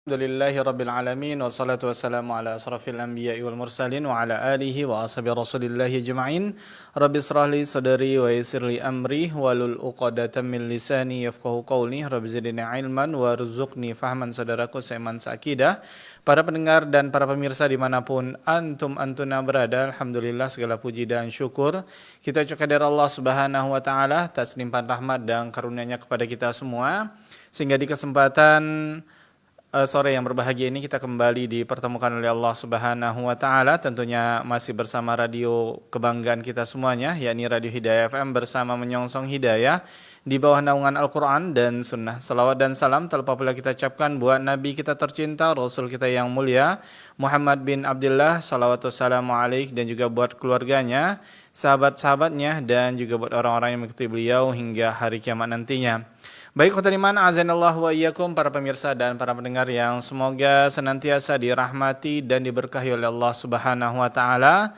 Alhamdulillahi Rabbil Alamin wassalatu wassalamu ala asrafil anbiya'i wal mursalin wa ala alihi wa ashabi rasulillahi ajma'in. Rabbi israh li sadri wa yassir li amri walul uqadatan min lisani yafqahu qawli. Rabbi zidni ilman warzuqni fahman. Saudaraku seiman seakidah, para pendengar dan para pemirsa dimanapun antuna berada, alhamdulillah segala puji dan syukur kita ucapkan dari Allah Subhanahu wa taala atas limpahan rahmat dan karunia-Nya kepada kita semua, sehingga di kesempatan sore yang berbahagia ini kita kembali dipertemukan oleh Allah Subhanahu wa taala, tentunya masih bersama radio kebanggaan kita semuanya, yakni Radio Hidayah FM bersama menyongsong hidayah di bawah naungan Al-Qur'an dan Sunnah. Salawat dan salam terlebih pula kita ucapkan buat Nabi kita tercinta, Rasul kita yang mulia Muhammad bin Abdullah, salawat wassalamu alaih, dan juga buat keluarganya, sahabat-sahabatnya, dan juga buat orang-orang yang mengikuti beliau hingga hari kiamat nantinya. Baik, khotul iman, azanallahu wa iyyakum, para pemirsa dan para pendengar yang semoga senantiasa dirahmati dan diberkahi oleh Allah Subhanahu wa taala.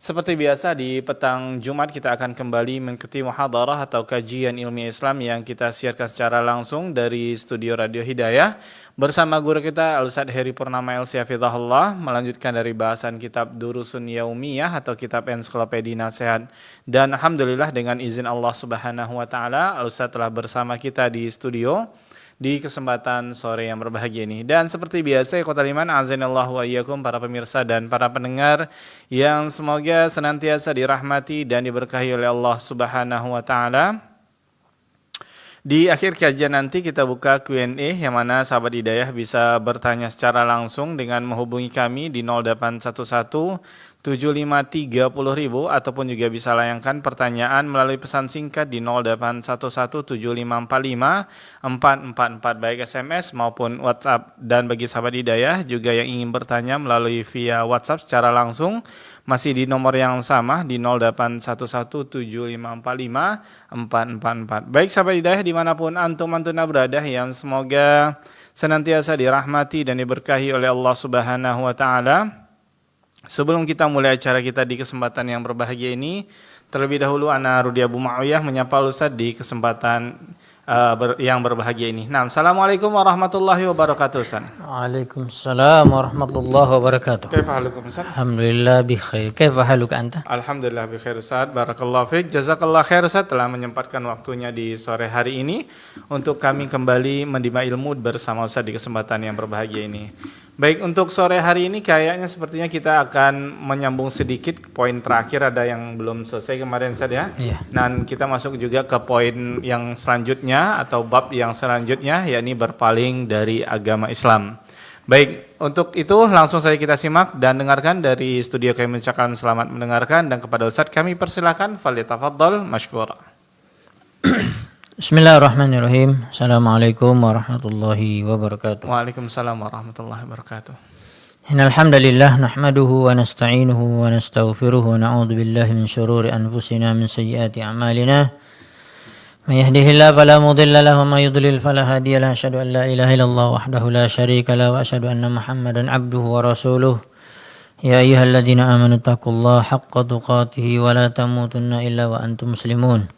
Seperti biasa di petang Jumat kita akan kembali mengikuti muhadarah atau kajian ilmiah Islam yang kita siarkan secara langsung dari studio Radio Hidayah bersama guru kita Al-Ustadz Heri Purnama LC Hafizahullah, melanjutkan dari bahasan kitab Durusun Yaumiyah atau kitab ensiklopedia nasihat. Dan alhamdulillah dengan izin Allah Subhanahu wa taala, Al-Ustadz telah bersama kita di studio di kesempatan sore yang berbahagia ini. Dan seperti biasa, ikhwatal iman, azanallahu wa iyyakum, para pemirsa dan para pendengar yang semoga senantiasa dirahmati dan diberkahi oleh Allah Subhanahu wa taala. Di akhir kajian nanti kita buka Q&A yang mana sahabat hidayah bisa bertanya secara langsung dengan menghubungi kami di 0811 7530.000 ataupun juga bisa layangkan pertanyaan melalui pesan singkat di 0811754544 baik SMS maupun WhatsApp. Dan bagi sahabat hidayah juga yang ingin bertanya melalui via WhatsApp secara langsung masih di nomor yang sama di 0811754544. Baik sahabat hidayah dimanapun antuna berada yang semoga senantiasa dirahmati dan diberkahi oleh Allah Subhanahu wa taala. Sebelum kita mulai acara kita di kesempatan yang berbahagia ini, terlebih dahulu ana Rudi Abu Muawiyah menyapa Ustaz di kesempatan yang berbahagia ini. Nah, Assalamualaikum warahmatullahi wabarakatuh Ustaz. Waalaikumsalam warahmatullahi wabarakatuh. Kaifa halukum Ustaz? Alhamdulillah bi khair. Kaifa haluka anta? Alhamdulillah bi khair Ustaz. Barakallahu fiik. Jazakallah khair Ustaz telah menyempatkan waktunya di sore hari ini untuk kami kembali menimba ilmu bersama Ustaz di kesempatan yang berbahagia ini. Baik, untuk sore hari ini kayaknya sepertinya kita akan menyambung sedikit poin terakhir, ada yang belum selesai kemarin Ustaz ya. Iya. Dan kita masuk juga ke poin yang selanjutnya atau bab yang selanjutnya, yakni berpaling dari agama Islam. Baik, untuk itu langsung saja kita simak dan dengarkan dari studio kami mengucapkan selamat mendengarkan, dan kepada Ustaz kami persilakan falyatafaddal mashkura. Bismillahirrahmanirrahim. Assalamualaikum warahmatullahi wabarakatuh. Waalaikumsalam warahmatullahi wabarakatuh. Innal hamdalillah nahmaduhu wa nasta'inuhu wa nastaghfiruh wa na'udzu billahi min shururi anfusina min sayyiati a'malina. May yahdihillahu fala mudilla lahu wa may yudlil fala hadiya lahu. Asyhadu an la ilaha illallah wahdahu la syarika lahu wa asyhadu anna Muhammadan 'abduhu wa rasuluh. Ya ayyuhalladzina amanu taqullaha haqqa tuqatih wa la tamutunna illa wa antum muslimun.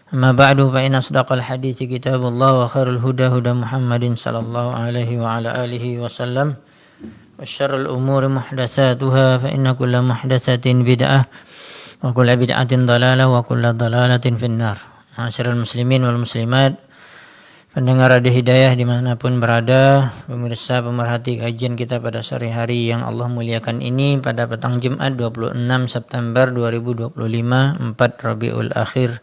Amma ba'du fa inna asdaqal hadithi kitabullah wa khairul huda huda Muhammadin sallallahu alaihi wa ala alihi wa sallam wa syarrul umuri muhdatsatuha fa inna kulla muhdatsatin bid'ah wa kulla bid'atin dhalalah wa kulla dhalalatin finnar. Ma'asyiral muslimin wal muslimat, pendengar Radio Hidayah dimanapun berada, pemirsa pemerhati kajian kita pada sore hari yang Allah muliakan ini pada petang Jumat 26 September 2025 4 Rabiul Akhir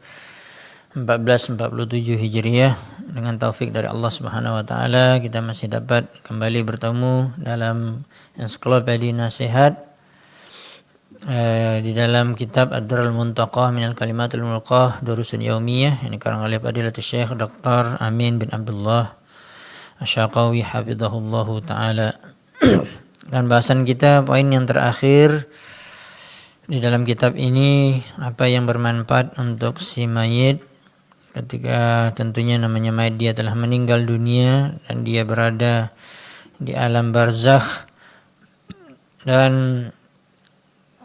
1447 Hijriah. Dengan taufik dari Allah Subhanahu wa taala kita masih dapat kembali bertemu dalam ensiklopedia nasihat di dalam kitab Ad-Durrul Muntaqah minal Kalimatul Mulqah Durusun Yaumiyah yang dikarang oleh Fadilatul Syekh Dr. Amin bin Abdullah Asy-Syaqawi hafizahullahu taala. Dan bahasan kita poin yang terakhir di dalam kitab ini, apa yang bermanfaat untuk si mayit ketika tentunya namanya mayit dia telah meninggal dunia dan dia berada di alam barzakh, dan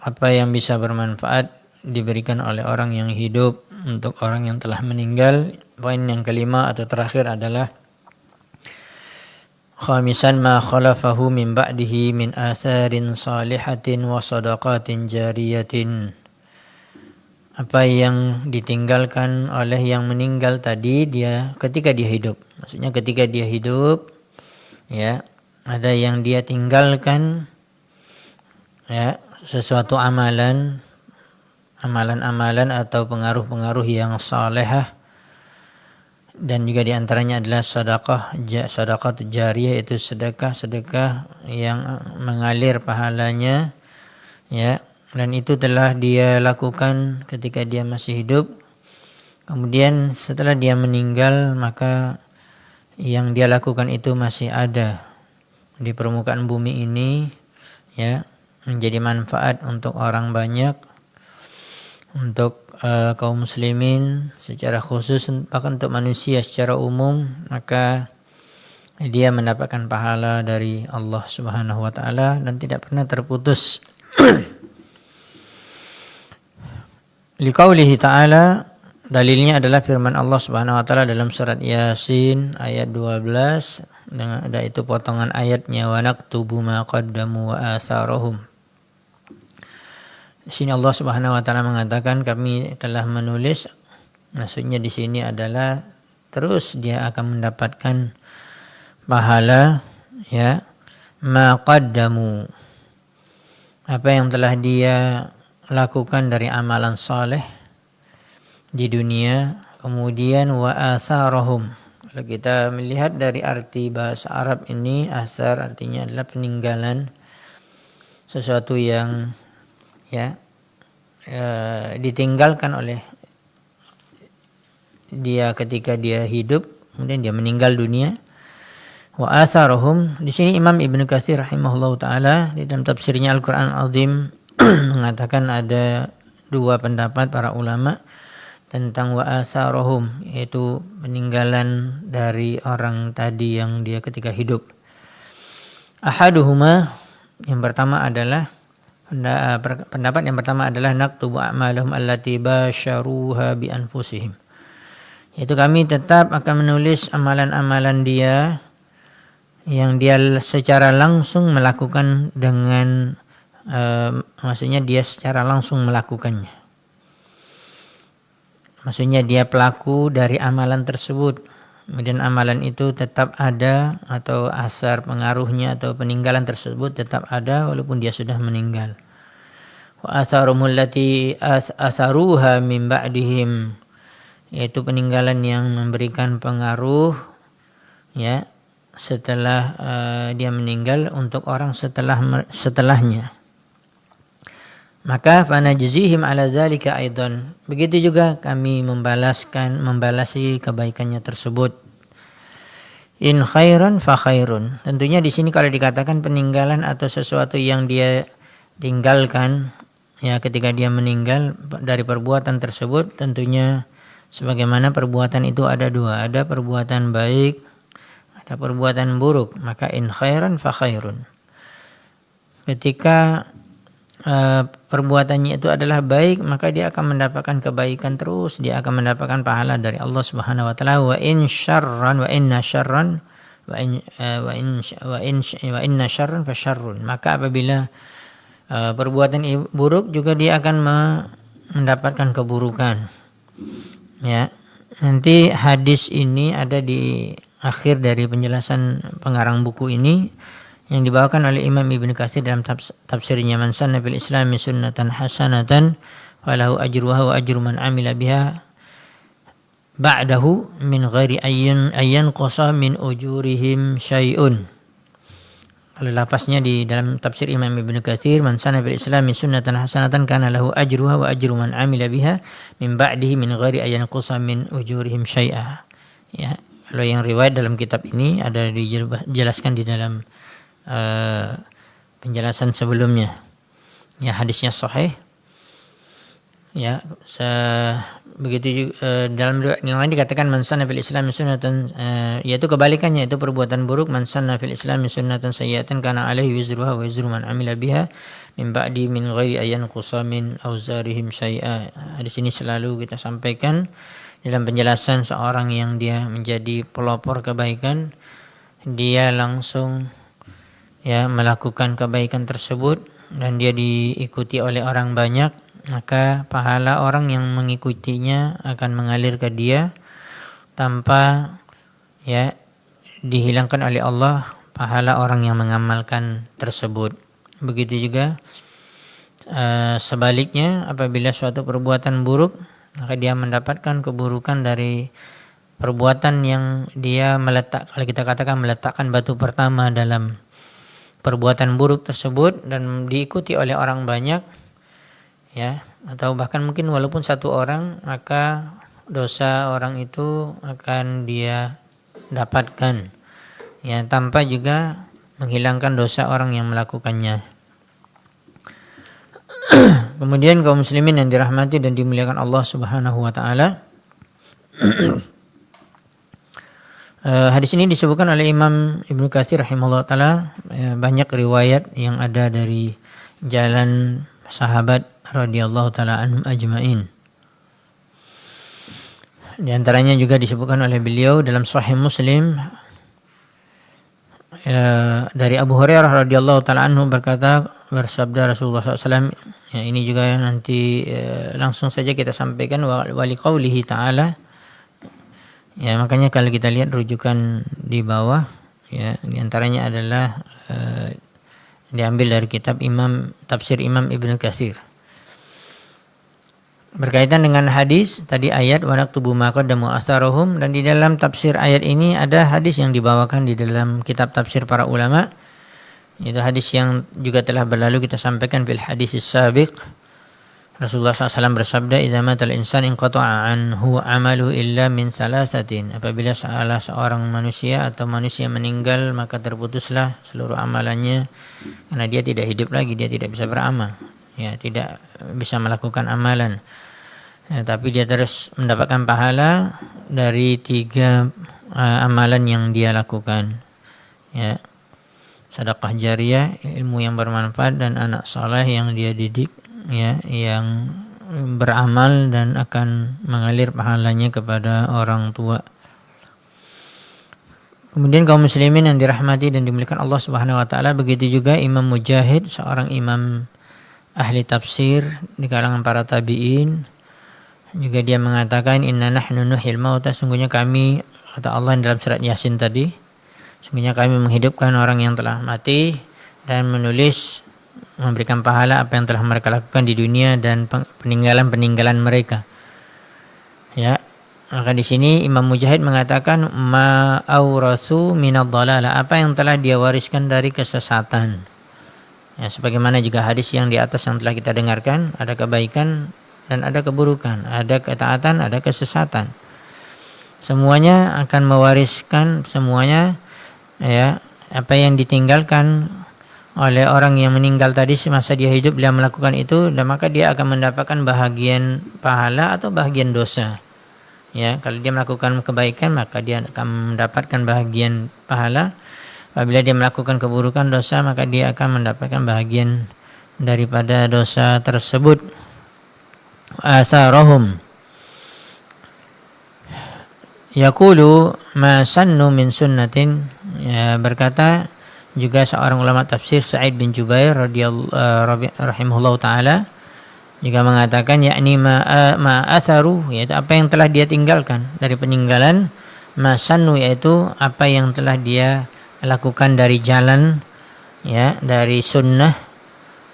apa yang bisa bermanfaat diberikan oleh orang yang hidup untuk orang yang telah meninggal. Poin yang kelima atau terakhir adalah Khamisan ma khalafahu min ba'dihi min atharin salihatin wa sadaqatin jariyatin. Apa yang ditinggalkan oleh yang meninggal tadi dia ketika dia hidup. Maksudnya ketika dia hidup, ya, ada yang dia tinggalkan, ya, sesuatu amalan atau pengaruh-pengaruh yang salehah, dan juga diantaranya adalah sedekah jariyah, yaitu sedekah yang mengalir pahalanya, ya, dan itu telah dia lakukan ketika dia masih hidup. Kemudian setelah dia meninggal, maka yang dia lakukan itu masih ada di permukaan bumi ini, ya, menjadi manfaat untuk orang banyak, untuk kaum muslimin secara khusus, bahkan untuk manusia secara umum, maka dia mendapatkan pahala dari Allah Subhanahu wa taala dan tidak pernah terputus. Liqaulihi ta'ala, dalilnya adalah firman Allah Subhanahu wa taala dalam surat Yasin ayat 12, dengan ada itu potongan ayatnya, wa naktubu ma qaddamu wa atharahum. Di sini Allah Subhanahu wa taala mengatakan kami telah menulis, maksudnya di sini adalah terus dia akan mendapatkan pahala, ya, ma qaddamu, apa yang telah dia lakukan dari amalan saleh di dunia, kemudian wa atharahum. Kalau kita melihat dari arti bahasa Arab ini, athar artinya adalah peninggalan, sesuatu yang, ya, ditinggalkan oleh dia ketika dia hidup, kemudian dia meninggal dunia. Wa atharahum, di sini Imam Ibnu Katsir rahimahullahu taala di dalam tafsirnya Al-Qur'an Al-Azim mengatakan ada dua pendapat para ulama tentang wa atharahum, yaitu peninggalan dari orang tadi yang dia ketika hidup. Ahaduhuma, yang pertama adalah pendapat yang pertama adalah naktubu a'malahum allati basyaruha bi anfusihim, yaitu kami tetap akan menulis amalan-amalan dia yang dia secara langsung melakukan dengan maksudnya dia secara langsung melakukannya, maksudnya dia pelaku dari amalan tersebut, kemudian amalan itu tetap ada, atau asar pengaruhnya atau peninggalan tersebut tetap ada walaupun dia sudah meninggal. Wa atharumul lati atharuha min ba'dihim, yaitu peninggalan yang memberikan pengaruh, ya, setelah dia meninggal untuk orang setelahnya. Maka fanajzihim ala dzalika aidan, begitu juga kami membalasi kebaikannya tersebut. In khairan fa khairun, tentunya di sini kalau dikatakan peninggalan atau sesuatu yang dia tinggalkan, ya, ketika dia meninggal dari perbuatan tersebut, tentunya sebagaimana perbuatan itu ada dua, ada perbuatan baik, ada perbuatan buruk. Maka in khairan fa khairun, ketika perbuatannya itu adalah baik, maka dia akan mendapatkan kebaikan terus, dia akan mendapatkan pahala dari Allah Subhanahu wa taala. Wa in syarran wa inna syarran wa inna syarran fa syarrun, maka apabila perbuatan buruk juga dia akan mendapatkan keburukan, ya. Nanti hadis ini ada di akhir dari penjelasan pengarang buku ini, yang dibawakan oleh Imam Ibnu Katsir dalam tafsirnya, man sanna fil islami sunnatan hasanatan falahu ajruha wa ajru man amila biha ba'dahu min ghairi ayyan qasa min ujurihim syai'un. Kalau lafaznya di dalam tafsir Imam Ibnu Katsir, man sanna fil islami sunnatan hasanatan kana lahu ajruha wa ajru man amila biha min ba'dihi min ghairi ayyan qasa min ujurihim syai'a. Ya, kalau yang riwayat dalam kitab ini ada dijelaskan di dalam penjelasan sebelumnya, ya, hadisnya sahih, ya. Begitu dalam riwayat yang lain dikatakan man sanna fil islam sunnatan, yaitu kebalikannya, itu perbuatan buruk, man sanna fil islam sunnatan sayyi'atan kana alaihi wizruha wa wizru man amila biha min ba'di min ghairi ayyan qusa min auzarihim syai'a. Di sini selalu kita sampaikan dalam penjelasan seorang yang dia menjadi pelopor kebaikan, dia langsung ya melakukan kebaikan tersebut dan dia diikuti oleh orang banyak, maka pahala orang yang mengikutinya akan mengalir ke dia tanpa ya dihilangkan oleh Allah pahala orang yang mengamalkan tersebut. Begitu juga sebaliknya, apabila suatu perbuatan buruk, maka dia mendapatkan keburukan dari perbuatan yang dia kalau kita katakan meletakkan batu pertama dalam perbuatan buruk tersebut dan diikuti oleh orang banyak, ya, atau bahkan mungkin walaupun satu orang, maka dosa orang itu akan dia dapatkan, ya, tanpa juga menghilangkan dosa orang yang melakukannya. Kemudian kaum muslimin yang dirahmati dan dimuliakan Allah Subhanahu wa taala, hadis ini disebutkan oleh Imam Ibnu Katsir rahimahullah taala, banyak riwayat yang ada dari jalan sahabat radhiyallahu taala anhum ajmain. Di antaranya juga disebutkan oleh beliau dalam Sahih Muslim dari Abu Hurairah radhiyallahu taala anhu bersabda Rasulullah SAW. Ya, ini juga nanti langsung saja kita sampaikan wali qaulihi ta'ala. Ya, makanya kalau kita lihat rujukan di bawah, ya, di antaranya adalah diambil dari kitab tafsir Imam Ibnu Katsir. Berkaitan dengan hadis tadi ayat wa naktubu ma qaddamu atharuhum, dan di dalam tafsir ayat ini ada hadis yang dibawakan di dalam kitab tafsir para ulama. Itu hadis yang juga telah berlalu kita sampaikan fil hadis sabiq. Rasulullah SAW bersabda, "Idza matal insan inqata'a anhu 'amalu illa min thalathatin." Apabila salah seorang manusia atau manusia meninggal, maka terputuslah seluruh amalannya, karena dia tidak hidup lagi, dia tidak bisa beramal, ya, tidak bisa melakukan amalan. Ya, tapi dia terus mendapatkan pahala dari 3 amalan yang dia lakukan. Ya. Sedekah jariyah, ilmu yang bermanfaat, dan anak saleh yang dia didik, ya, yang beramal dan akan mengalir pahalanya kepada orang tua. Kemudian kaum muslimin yang dirahmati dan dimuliakan Allah Subhanahu wa taala, begitu juga Imam Mujahid, seorang imam ahli tafsir di kalangan para tabi'in, juga dia mengatakan, "Inna nahnu nuhyil mauta," sungguhnya kami, kata Allah dalam surat Yasin tadi, sungguhnya kami menghidupkan orang yang telah mati dan memberikan pahala apa yang telah mereka lakukan di dunia dan peninggalan-peninggalan mereka. Ya, maka di sini Imam Mujahid mengatakan ma aurasu minadh dhalalah, apa yang telah dia wariskan dari kesesatan. Ya, sebagaimana juga hadis yang di atas yang telah kita dengarkan, ada kebaikan dan ada keburukan, ada ketaatan, ada kesesatan. Semuanya akan mewariskan semuanya, ya, apa yang ditinggalkan oleh orang yang meninggal tadi semasa dia hidup, dia melakukan itu, dan maka dia akan mendapatkan bahagian pahala atau bahagian dosa. Ya, kalau dia melakukan kebaikan, maka dia akan mendapatkan bahagian pahala. Apabila dia melakukan keburukan, dosa, maka dia akan mendapatkan bahagian daripada dosa tersebut. Atharahum yaqulu ma sannu min sunnatin, ya, berkata juga seorang ulama tafsir Sa'id bin Jubair rahimahullahu taala juga mengatakan, yakni ma atharu, yaitu apa yang telah dia tinggalkan dari peninggalan, ma sannu, yaitu apa yang telah dia lakukan dari jalan, ya, dari sunnah,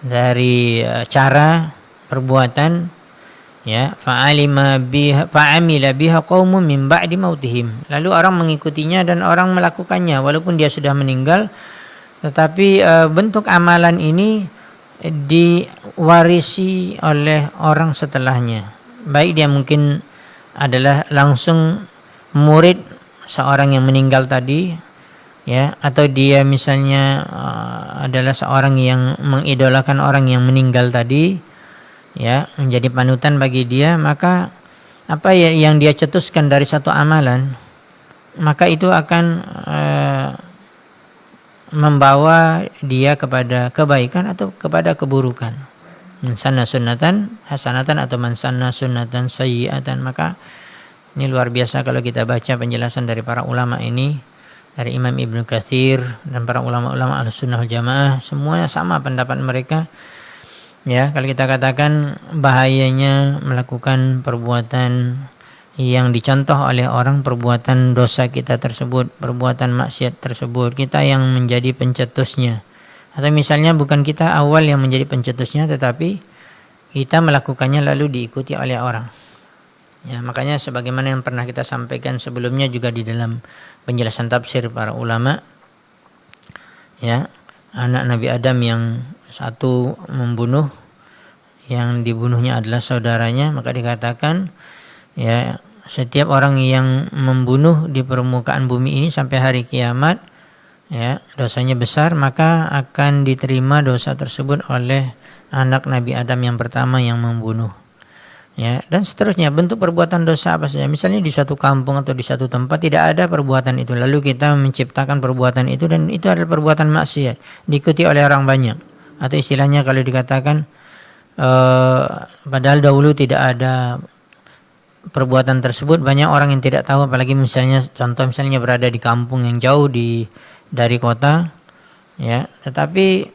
dari cara perbuatan, ya, fa'amila biha qaumun min ba'di mautihim, lalu orang mengikutinya dan orang melakukannya walaupun dia sudah meninggal, tetapi bentuk amalan ini diwarisi oleh orang setelahnya, baik dia mungkin adalah langsung murid seorang yang meninggal tadi, ya, atau dia misalnya adalah seorang yang mengidolakan orang yang meninggal tadi, ya, menjadi panutan bagi dia, maka apa yang dia cetuskan dari satu amalan, maka itu akan membawa dia kepada kebaikan atau kepada keburukan. Man sanna sunnatan hasanatan atau man sanna sunnatan sayyi'atan. Maka ini luar biasa kalau kita baca penjelasan dari para ulama ini, dari Imam Ibnu Katsir dan para ulama-ulama Ahlussunnah wal Jamaah, semuanya sama pendapat mereka. Ya, kalau kita katakan bahayanya melakukan perbuatan yang dicontoh oleh orang, perbuatan dosa kita tersebut, perbuatan maksiat tersebut, kita yang menjadi pencetusnya. Atau misalnya bukan kita awal yang menjadi pencetusnya, tetapi kita melakukannya lalu diikuti oleh orang. Ya, makanya sebagaimana yang pernah kita sampaikan sebelumnya juga di dalam penjelasan tafsir para ulama, ya, anak Nabi Adam yang satu membunuh, yang dibunuhnya adalah saudaranya, maka dikatakan ya, setiap orang yang membunuh di permukaan bumi ini sampai hari kiamat, ya, dosanya besar, maka akan diterima dosa tersebut oleh anak Nabi Adam yang pertama yang membunuh. Ya, dan seterusnya bentuk perbuatan dosa apa saja. Misalnya di suatu kampung atau di satu tempat tidak ada perbuatan itu, lalu kita menciptakan perbuatan itu dan itu adalah perbuatan maksiat, diikuti oleh orang banyak. Atau istilahnya kalau dikatakan padahal dahulu tidak ada perbuatan tersebut, banyak orang yang tidak tahu, apalagi misalnya contoh misalnya berada di kampung yang jauh dari kota, ya, tetapi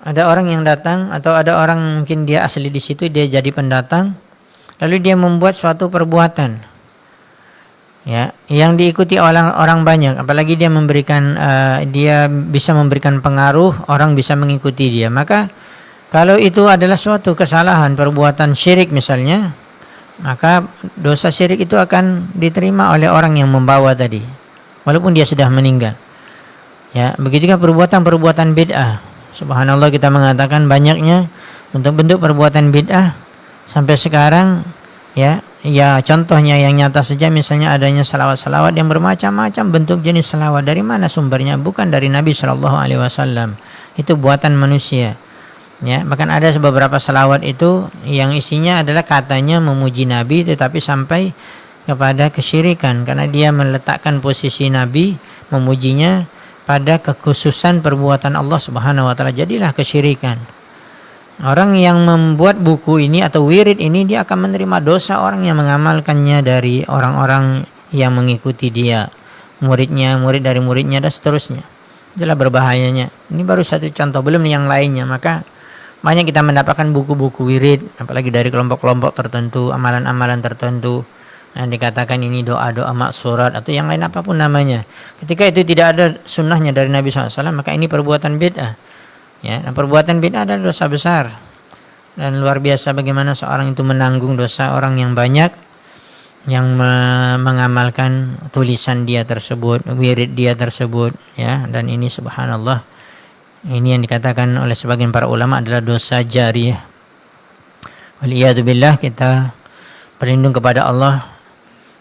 ada orang yang datang atau ada orang mungkin dia asli di situ, dia jadi pendatang, lalu dia membuat suatu perbuatan, ya, yang diikuti oleh orang banyak, apalagi dia memberikan dia bisa memberikan pengaruh, orang bisa mengikuti dia, maka kalau itu adalah suatu kesalahan, perbuatan syirik misalnya, maka dosa syirik itu akan diterima oleh orang yang membawa tadi, walaupun dia sudah meninggal. Ya, begitu juga perbuatan-perbuatan bid'ah. Subhanallah, kita mengatakan banyaknya bentuk-bentuk perbuatan bid'ah sampai sekarang, ya contohnya yang nyata saja misalnya adanya salawat-salawat yang bermacam-macam bentuk jenis salawat. Dari mana sumbernya? Bukan dari Nabi Shallallahu Alaihi Wasallam. Itu buatan manusia. Ya, bahkan ada beberapa salawat itu yang isinya adalah katanya memuji Nabi, tetapi sampai kepada kesyirikan karena dia meletakkan posisi Nabi, memujinya pada kekhususan perbuatan Allah Subhanahu wa taala, jadilah kesyirikan. Orang yang membuat buku ini atau wirid ini, dia akan menerima dosa orang yang mengamalkannya dari orang-orang yang mengikuti dia, muridnya, murid dari muridnya dan seterusnya. Itulah berbahayanya. Ini baru satu contoh, belum yang lainnya. Maka banyak kita mendapatkan buku-buku wirid, apalagi dari kelompok-kelompok tertentu, amalan-amalan tertentu yang dikatakan ini doa-doa maksurat atau yang lain apapun namanya. Ketika itu tidak ada sunnahnya dari Nabi SAW, maka ini perbuatan bid'ah. Ya, dan perbuatan bid'ah adalah dosa besar. Dan luar biasa bagaimana seorang itu menanggung dosa orang yang banyak yang mengamalkan tulisan dia tersebut, wirid dia tersebut, ya. Dan ini subhanallah, ini yang dikatakan oleh sebagian para ulama adalah dosa jariyah. Waliyadzubillah, kita berlindung kepada Allah,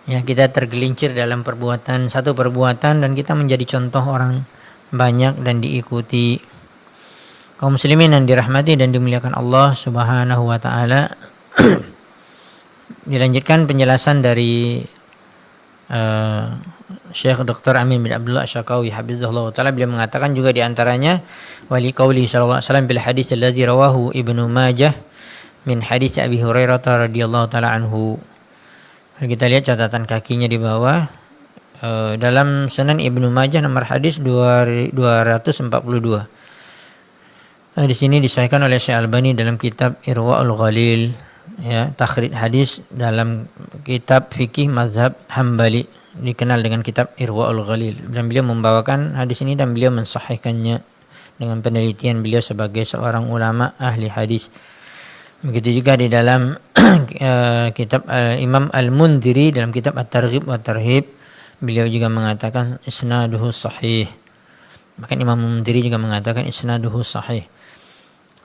ya, kita tergelincir dalam satu perbuatan dan kita menjadi contoh orang banyak dan diikuti. Kaum muslimin yang dirahmati dan dimuliakan Allah Subhanahu wa taala. Dilanjutkan penjelasan dari Syekh Dr. Amin bin Abdullah Asyakawi hafizahullah taala. Beliau mengatakan juga di antaranya wali qauli sallallahu alaihi wasallam bil hadis alladzi rawahu Ibnu Majah min hadis Abi Hurairah radhiyallahu taala anhu. Kita lihat catatan kakinya di bawah. Dalam Sunan Ibnu Majah nomor hadis 242. Di sini disahihkan oleh Syekh Albani dalam kitab Irwaul Ghalil, ya, takhrij hadis dalam kitab fikih mazhab Hambali dikenal dengan kitab Irwaul Ghalil. Dan beliau membawakan hadis ini dan beliau mensahihkannya dengan penelitian beliau sebagai seorang ulama ahli hadis. Begitu juga di dalam kitab Imam Al-Mundhiri dalam kitab At-Targhib wa Tarhib, beliau juga mengatakan isnaduhu sahih. Bahkan Imam Al-Mundhiri juga mengatakan isnaduhu sahih.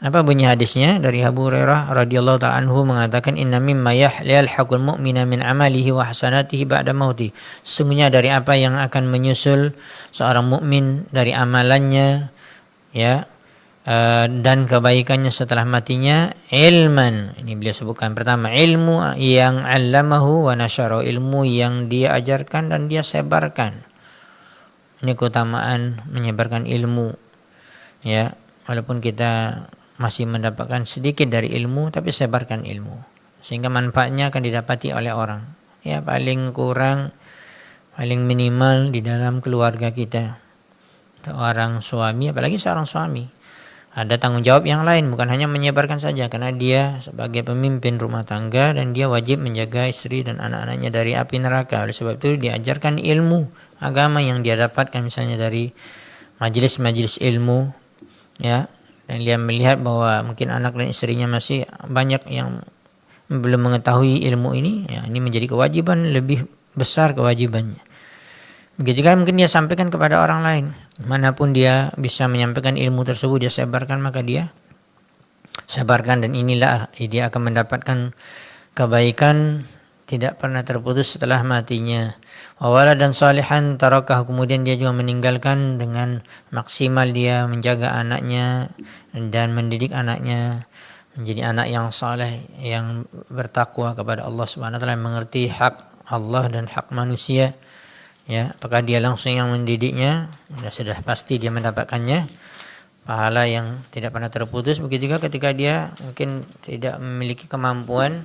Apa bunyi hadisnya? Dari Abu Hurairah radhiyallahu ta'ala anhu mengatakan inna mimma yalhaqul mu'mina min amalihi wa hasanatihi ba'da mauti. Sesungguhnya dari apa yang akan menyusul seorang mukmin dari amalannya, ya, dan kebaikannya setelah matinya, ilman. Ini beliau sebutkan pertama ilmu yang 'allamahu wa nasyara, ilmu yang dia ajarkan dan dia sebarkan. Ini keutamaan menyebarkan ilmu, ya, walaupun kita masih mendapatkan sedikit dari ilmu, tapi sebarkan ilmu sehingga manfaatnya akan didapati oleh orang. Ya, paling kurang paling minimal di dalam keluarga kita. Seorang suami, apalagi seorang suami, ada tanggung jawab yang lain, bukan hanya menyebarkan saja, karena dia sebagai pemimpin rumah tangga dan dia wajib menjaga istri dan anak-anaknya dari api neraka. Oleh sebab itu diajarkan ilmu agama yang dia dapatkan misalnya dari majelis-majelis ilmu, ya, dan dia melihat bahwa mungkin anak dan istrinya masih banyak yang belum mengetahui ilmu ini, ya, ini menjadi kewajiban, lebih besar kewajibannya. Begitu juga mungkin dia sampaikan kepada orang lain, manapun dia bisa menyampaikan ilmu tersebut, dia sebarkan, maka dia sebarkan, dan inilah dia akan mendapatkan kebaikan tidak pernah terputus setelah matinya. Wawala dan salihan tarakah, kemudian dia juga meninggalkan dengan maksimal, dia menjaga anaknya dan mendidik anaknya menjadi anak yang saleh, yang bertakwa kepada Allah Subhanahu wa taala, mengerti hak Allah dan hak manusia. Ya, apakah dia langsung yang mendidiknya, ya sudah pasti dia mendapatkannya pahala yang tidak pernah terputus. Begitu juga ketika dia mungkin tidak memiliki kemampuan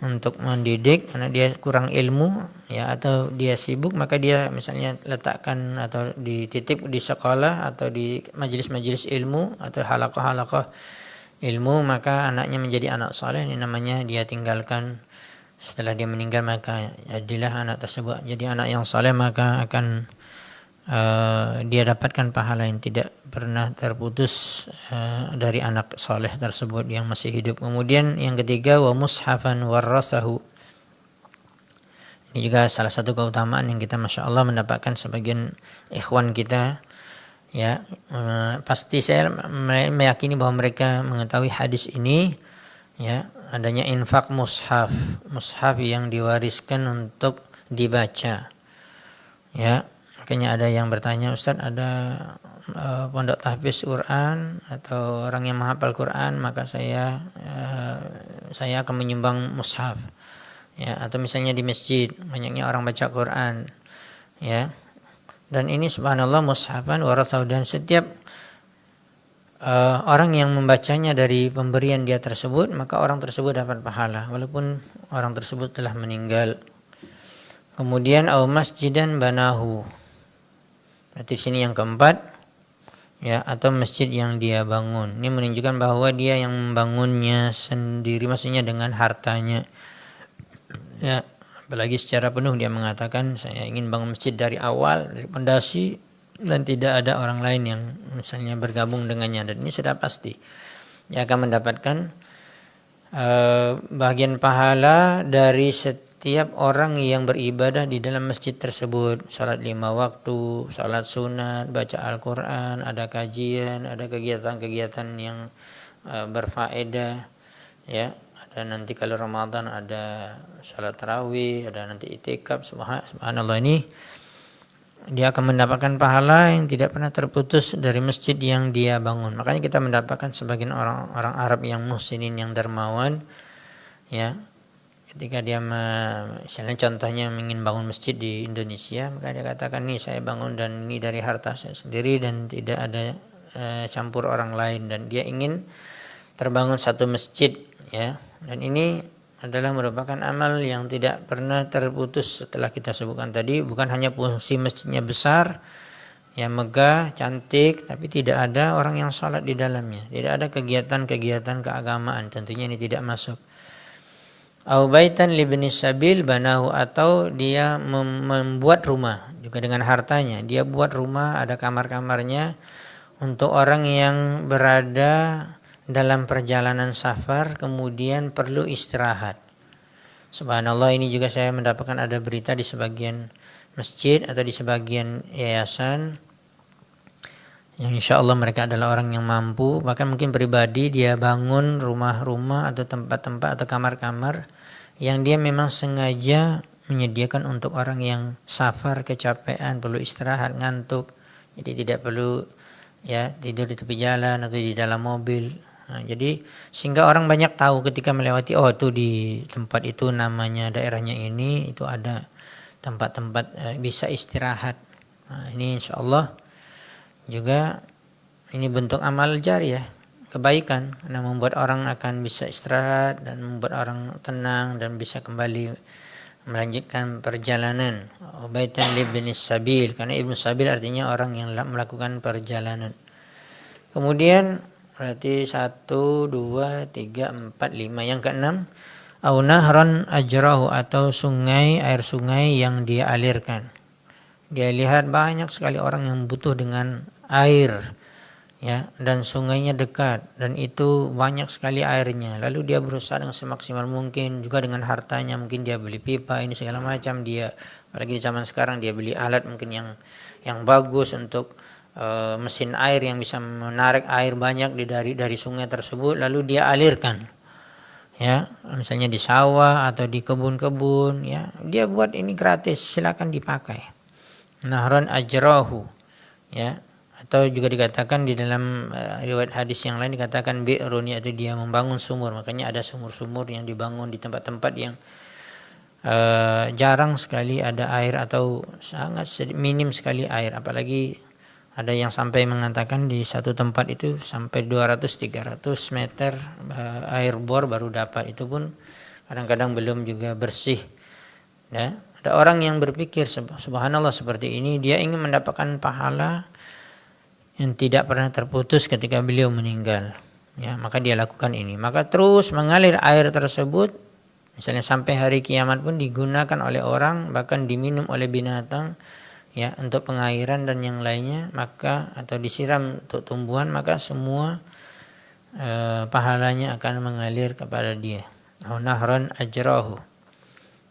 untuk mendidik karena dia kurang ilmu, ya, atau dia sibuk, maka dia misalnya letakkan atau dititip di sekolah atau di majelis-majelis ilmu atau halaqah-halaqah ilmu, maka anaknya menjadi anak saleh. Ini namanya dia tinggalkan setelah dia meninggal, maka jadilah anak tersebut jadi anak yang saleh, maka akan dia dapatkan pahala yang tidak pernah terputus dari anak saleh tersebut yang masih hidup. Kemudian yang ketiga, wa mushafan warasahu. Ini juga salah satu keutamaan yang kita masya Allah mendapatkan sebagian ikhwan kita, ya, pasti saya meyakini bahwa mereka mengetahui hadis ini, ya, adanya infak mushaf yang diwariskan untuk dibaca, ya. Makanya ada yang bertanya, Ustaz, ada pondok tahfiz Quran atau orang yang menghafal Quran, maka saya akan menyumbang mushaf, ya, atau misalnya di masjid banyaknya orang baca Quran, ya, dan ini subhanallah mushafan warathau, dan setiap orang yang membacanya dari pemberian dia tersebut, maka orang tersebut dapat pahala walaupun orang tersebut telah meninggal. Kemudian au masjidan banahu, berarti sini yang keempat, ya, atau masjid yang dia bangun. Ini menunjukkan bahwa dia yang membangunnya sendiri, maksudnya dengan hartanya, ya, apalagi secara penuh dia mengatakan saya ingin bangun masjid dari awal, dari pondasi, dan tidak ada orang lain yang misalnya bergabung dengannya, dan ini sudah pasti dia akan mendapatkan bagian pahala dari setiap orang yang beribadah di dalam masjid tersebut, salat 5 waktu, salat sunat, baca Al-Quran, ada kajian, ada kegiatan-kegiatan yang berfaedah, ya, ada nanti kalau Ramadan ada salat tarawih, ada nanti itikaf, subhanallah. Ini dia akan mendapatkan pahala yang tidak pernah terputus dari masjid yang dia bangun. Makanya kita mendapatkan sebagian orang Arab yang muhsinin, yang dermawan, ya, ketika dia misalnya contohnya ingin bangun masjid di Indonesia, maka dia katakan, nih saya bangun dan ini dari harta saya sendiri dan tidak ada campur orang lain, dan dia ingin terbangun satu masjid, ya, dan ini adalah merupakan amal yang tidak pernah terputus setelah kita sebutkan tadi. Bukan hanya fungsi masjidnya besar, ya, megah, cantik, tapi tidak ada orang yang sholat di dalamnya, tidak ada kegiatan-kegiatan keagamaan, tentunya ini tidak masuk. Au baitan libni sabil banahu, atau dia membuat rumah juga dengan hartanya. Dia buat rumah, ada kamar-kamarnya untuk orang yang berada dalam perjalanan safar kemudian perlu istirahat. Subhanallah, ini juga saya mendapatkan ada berita di sebagian masjid atau di sebagian yayasan yang insya Allah mereka adalah orang yang mampu, bahkan mungkin pribadi dia bangun rumah-rumah atau tempat-tempat atau kamar-kamar yang dia memang sengaja menyediakan untuk orang yang safar, kecapean, perlu istirahat, ngantuk, jadi tidak perlu, ya, tidur di tepi jalan atau di dalam mobil. Nah, jadi sehingga orang banyak tahu ketika melewati, oh itu di tempat itu namanya daerahnya ini, itu ada tempat-tempat bisa istirahat. Nah, ini insya Allah juga ini bentuk amal jariyah, kebaikan, karena membuat orang akan bisa istirahat dan membuat orang tenang dan bisa kembali melanjutkan perjalanan. Ubaitan libni sabil, karena ibnu sabil artinya orang yang melakukan perjalanan. Kemudian berarti 1, 2, 3, 4, 5. Yang keenam, au nahran ajrahu, atau sungai, air sungai yang dia alirkan. Dia lihat banyak sekali orang yang butuh dengan air, ya, dan sungainya dekat dan itu banyak sekali airnya. Lalu dia berusaha dengan semaksimal mungkin, juga dengan hartanya, mungkin dia beli pipa ini segala macam, dia apalagi di zaman sekarang dia beli alat mungkin yang bagus untuk mesin air yang bisa menarik air banyak dari sungai tersebut, lalu dia alirkan, ya, misalnya di sawah atau di kebun-kebun, ya, dia buat ini gratis, silakan dipakai. Nahran ajrahu, ya, atau juga dikatakan di dalam riwayat hadis yang lain dikatakan bi'run, yaitu dia membangun sumur. Makanya ada sumur-sumur yang dibangun di tempat-tempat yang jarang sekali ada air atau sangat minim sekali air, apalagi ada yang sampai mengatakan di satu tempat itu sampai 200-300 meter air bor baru dapat, itu pun kadang-kadang belum juga bersih, ya. Ada orang yang berpikir subhanallah seperti ini, dia ingin mendapatkan pahala yang tidak pernah terputus ketika beliau meninggal, ya, maka dia lakukan ini, maka terus mengalir air tersebut, misalnya sampai hari kiamat pun digunakan oleh orang, bahkan diminum oleh binatang, ya, untuk pengairan dan yang lainnya, maka atau disiram untuk tumbuhan, maka semua pahalanya akan mengalir kepada dia. Nahran ajrahu.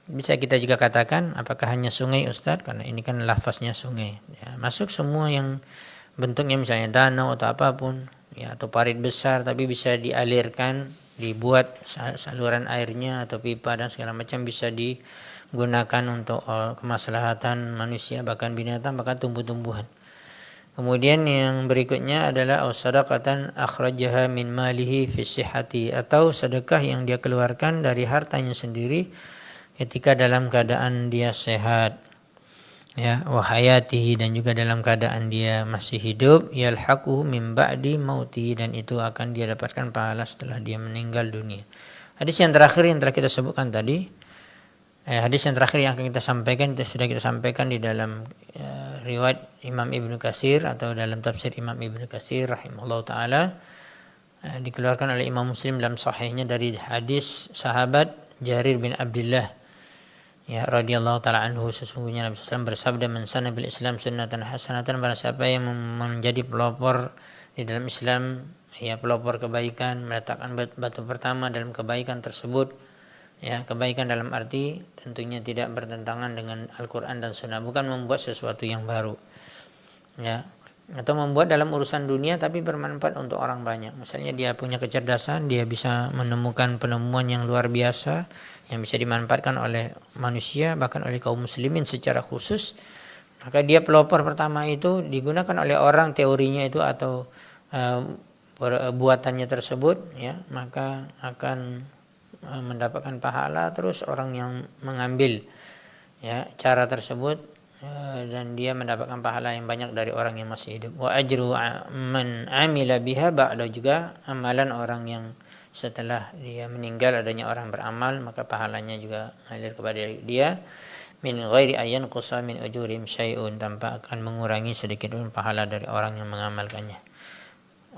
Bisa kita juga katakan apakah hanya sungai Ustaz, karena ini kan lafaznya sungai, ya, masuk semua yang bentuknya misalnya danau atau apapun, ya, atau parit besar tapi bisa dialirkan, dibuat saluran airnya atau pipa dan segala macam, bisa digunakan untuk kemaslahatan manusia, bahkan binatang, bahkan tumbuh-tumbuhan. Kemudian yang berikutnya adalah sadaqatan akhrajaha min malihi fi sihhati, atau sedekah yang dia keluarkan dari hartanya sendiri ketika dalam keadaan dia sehat, ya, wa hayatihi, dan juga dalam keadaan dia masih hidup, yalhaquhu min ba'di mautihi, dan itu akan dia dapatkan pahala setelah dia meninggal dunia. Hadis yang terakhir yang telah kita sebutkan tadi, hadis yang terakhir yang akan kita sampaikan itu sudah kita sampaikan di dalam riwayat Imam Ibnu Katsir atau dalam tafsir Imam Ibnu Katsir rahimahullah taala, dikeluarkan oleh Imam Muslim dalam sahihnya dari hadis sahabat Jarir bin Abdullah, ya, radhiyallahu taala anhu, sesungguhnya Nabi SAW bersabda, man sanna bil Islam sunnatan hasanatan, barang siapa yang menjadi pelopor di dalam Islam, ya, pelopor kebaikan, meletakkan batu pertama dalam kebaikan tersebut, ya, kebaikan dalam arti tentunya tidak bertentangan dengan Al-Qur'an dan Sunnah, bukan membuat sesuatu yang baru, ya, atau membuat dalam urusan dunia tapi bermanfaat untuk orang banyak. Misalnya dia punya kecerdasan, dia bisa menemukan penemuan yang luar biasa yang bisa dimanfaatkan oleh manusia, bahkan oleh kaum muslimin secara khusus, maka dia pelopor pertama itu digunakan oleh orang teorinya itu atau buatannya tersebut, ya, maka akan mendapatkan pahala terus orang yang mengambil, ya, cara tersebut, dan dia mendapatkan pahala yang banyak dari orang yang masih hidup. Wa ajru man amila biha ba'da, juga amalan orang yang setelah dia meninggal adanya orang beramal, maka pahalanya juga mengalir kepada dia, min ghairi ayyan qusa min ujurim syai'un, tanpa akan mengurangi sedikit pun pahala dari orang yang mengamalkannya.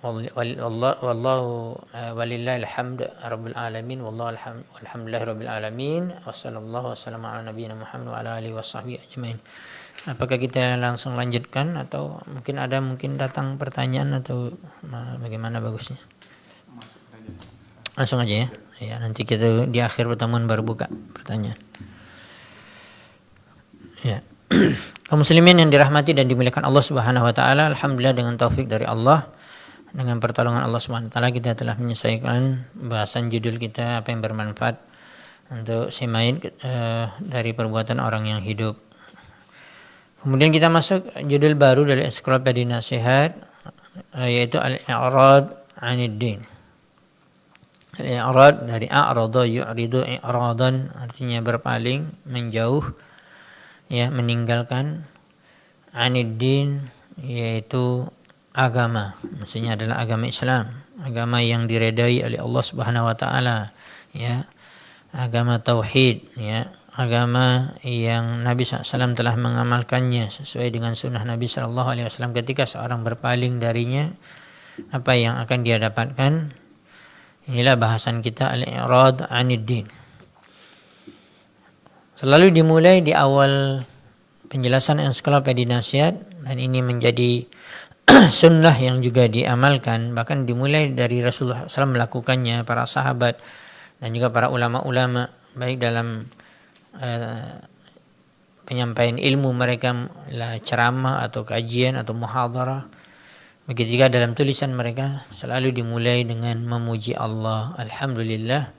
Wallahu walillahil hamd rabbil alamin, wallahu alhamdulillahi rabbil alamin, wa sallallahu wasallam ala nabiyina Muhammad wa ala alihi washabbihi ajmain. Apakah kita langsung lanjutkan atau mungkin datang pertanyaan atau bagaimana bagusnya? Langsung aja, ya. Ya, nanti kita di akhir pertemuan baru buka pertanyaan. Ya. Kaum muslimin yang dirahmati dan dimuliakan Allah Subhanahu wa taala, alhamdulillah dengan taufik dari Allah, dengan pertolongan Allah Subhanahu wa taala, kita telah menyelesaikan bahasan judul kita apa yang bermanfaat untuk si mayit dari perbuatan orang yang hidup. Kemudian kita masuk judul baru dari Ensiklopedia Nasihat, yaitu al-i'rad 'anid din. Al-i'rad dari a'rada yu'ridu i'radan, artinya berpaling, menjauh, ya, meninggalkan, 'anid din, yaitu agama, maksudnya adalah agama Islam, agama yang diredai oleh Allah Subhanahu wa taala, ya, agama tauhid, ya, agama yang Nabi SAW telah mengamalkannya sesuai dengan sunnah Nabi SAW. Ketika seorang berpaling darinya, apa yang akan dia dapatkan? Inilah bahasan kita, al-i'rad 'anid din. Selalu dimulai di awal penjelasan ensiklopedia nasihat, dan ini menjadi sunnah yang juga diamalkan, bahkan dimulai dari Rasulullah SAW melakukannya, para sahabat dan juga para ulama-ulama, baik dalam penyampaian ilmu mereka, ceramah atau kajian atau muhadharah, begitu juga dalam tulisan mereka, selalu dimulai dengan memuji Allah, alhamdulillah,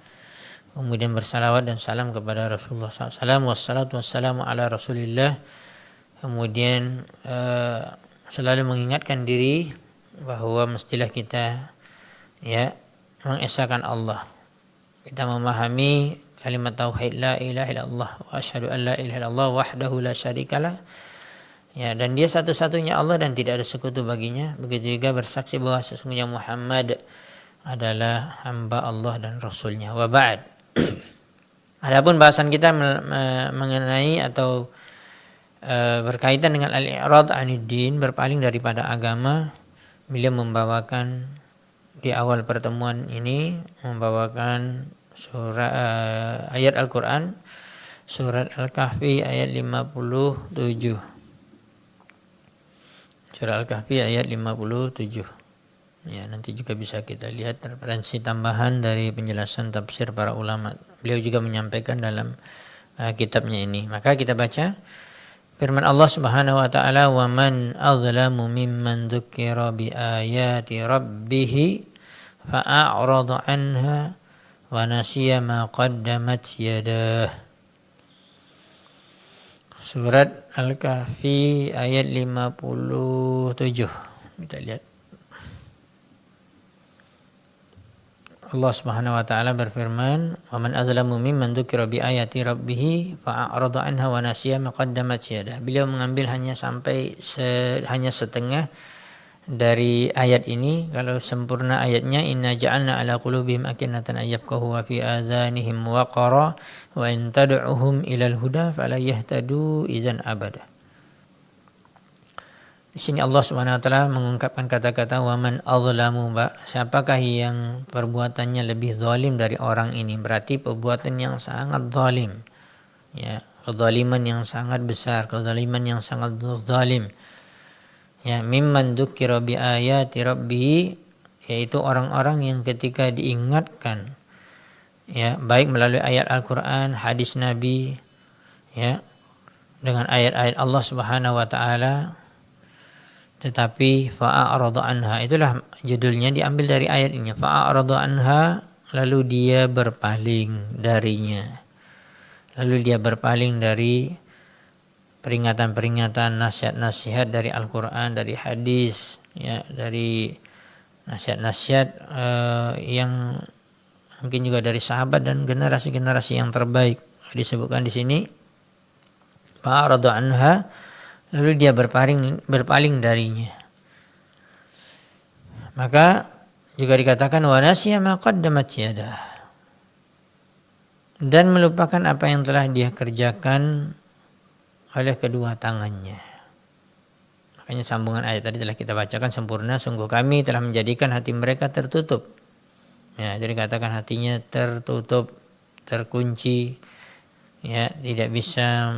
kemudian bersalawat dan salam kepada Rasulullah SAW, wassalatu wassalamu ala Rasulillah, kemudian selalu mengingatkan diri bahwa mestilah kita mengesahkan Allah, kita memahami kalimat tauhid la ilaha illallah wa asyhadu an la ilaha illallah wahdahu la syarikalah, dan dia satu-satunya Allah dan tidak ada sekutu baginya. Begitu juga bersaksi bahwa sesungguhnya Muhammad adalah hamba Allah dan Rasulnya. Wa ba'd. Adapun bahasan kita mengenai atau berkaitan dengan al-i'rad 'anid din, berpaling daripada agama, beliau membawakan di awal pertemuan ini membawakan ayat Al-Quran, surat Al-Kahfi ayat 57. Surah Al-Kahfi ayat 57. Ya, nanti juga bisa kita lihat referensi tambahan dari penjelasan tafsir para ulama. Beliau juga menyampaikan dalam kitabnya ini. Maka kita baca firman Allah Subhanahu wa taala, "Wa man azlamu mimman dzukira bi ayati rabbih fa'arada 'anha wa nasiya ma qaddamat yadah." Surat Al-Kahfi ayat 57. Kita lihat. Allah Subhanahu wa taala berfirman, "Wa man azlamu mimman dzukira bi ayati rabbih fa'arada 'anha wa nasiya ma qaddamat yadah." Beliau mengambil hanya sampai hanya setengah dari ayat ini. Kalau sempurna ayatnya, inna ja'alna ala qulubihim akinnatan ayyafqahu wa fi adhanihim waqara wa in tad'uhum ilal huda fala yahtadu idzan abada. Di sini Allah Subhanahu wa taala mengungkapkan kata-kata wa man azlamu, siapakah yang perbuatannya lebih zalim dari orang ini? Berarti perbuatan yang sangat zalim. Ya, kezaliman yang sangat besar, kezaliman yang sangat zalim. Ya, mimman dzukira bi ayati rabbih, yaitu orang-orang yang ketika diingatkan, ya, baik melalui ayat Al-Qur'an, hadis Nabi, ya, dengan ayat-ayat Allah Subhanahu wa taala, tetapi fa'arada anha, itulah judulnya diambil dari ayat ini, fa'arada anha, lalu dia berpaling darinya. Lalu dia berpaling dari peringatan-peringatan, nasihat-nasihat dari Al-Quran, dari hadis, ya, dari nasihat-nasihat yang mungkin juga dari sahabat dan generasi-generasi yang terbaik. Disebutkan di sini, fa'arada anha, lalu dia berpaling darinya. Maka juga dikatakan wa nasiya ma qaddamat yadah, dan melupakan apa yang telah dia kerjakan oleh kedua tangannya. Makanya sambungan ayat tadi telah kita bacakan sempurna, sungguh kami telah menjadikan hati mereka tertutup. Ya, jadi katakan hatinya tertutup, terkunci, ya, tidak bisa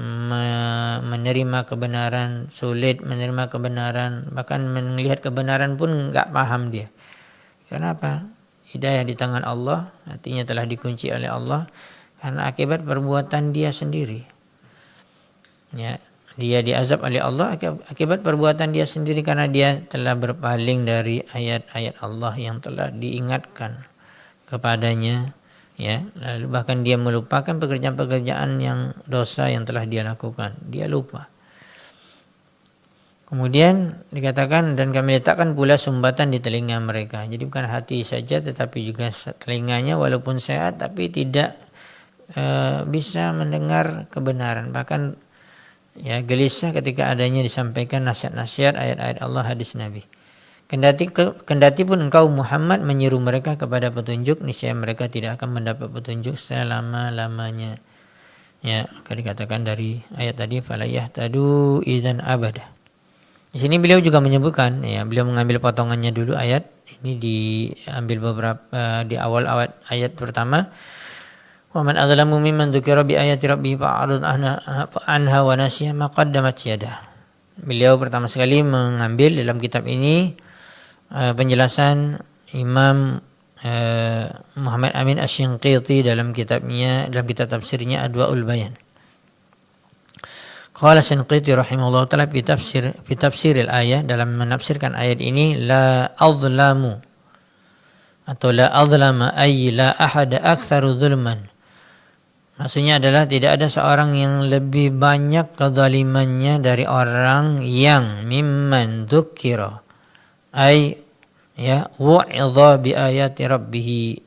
menerima kebenaran, sulit menerima kebenaran, bahkan melihat kebenaran pun enggak paham dia. Kenapa? Hidayah di tangan Allah, hatinya telah dikunci oleh Allah karena akibat perbuatan dia sendiri. Ya, dia diazab oleh Allah akibat perbuatan dia sendiri karena dia telah berpaling dari ayat-ayat Allah yang telah diingatkan kepadanya, ya. Lalu bahkan dia melupakan pekerjaan-pekerjaan yang dosa yang telah dia lakukan, dia lupa. Kemudian dikatakan dan kami letakkan pula sumbatan di telinga mereka. Jadi bukan hati saja tetapi juga telinganya walaupun sehat tapi tidak bisa mendengar kebenaran, bahkan ya gelisah ketika adanya disampaikan nasihat-nasihat ayat-ayat Allah, hadis Nabi. Kendati pun engkau Muhammad menyeru mereka kepada petunjuk, niscaya mereka tidak akan mendapat petunjuk selama-lamanya. Ya, maka dikatakan dari ayat tadi fala yahtadu idzan abada. Di sini beliau juga menyebutkan, ya, beliau mengambil potongannya dulu ayat ini, diambil beberapa di awal ayat pertama. Wa man adzlamu mimman dzukira bi ayati rabbih fa'arad anha wa nasiya ma qaddamat yadah. Beliau pertama sekali mengambil dalam kitab ini penjelasan Imam Muhammad Amin Asy-Shinqiti dalam kitab tafsirnya Adwaul Bayan. Qala Shinqiti rahimahullah taala fi tafsiril ayat, dalam menafsirkan ayat ini, la azlamu atau la azlama ay la ahada aktsaru zulman. Maksudnya adalah tidak ada seorang yang lebih banyak kezalimannya dari orang yang mimman dzukira ay ya wa'idha bi ayati rabbih,